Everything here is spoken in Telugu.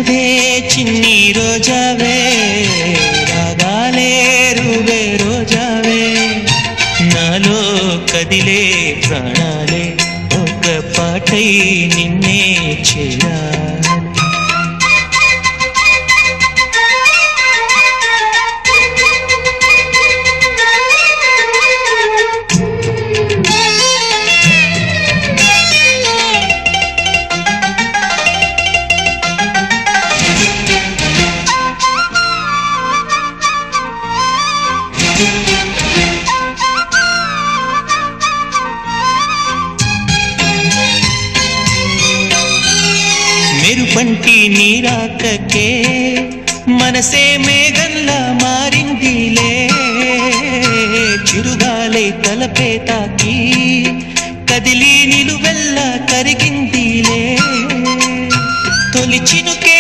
రావే చిన్ని రోజావే రాగాలే రూవే రోజావే నాలో కదిలే ప్రాణాలే ఒక పాటై నిన్నే చేరాలి మెరుపంటి నీరాకకే మనసే మేఘంలా మారిందిలే చిరుగాలే తలపే తాకి కదిలి నిలువెల్లా కరిగిందిలే తొలి చినుకే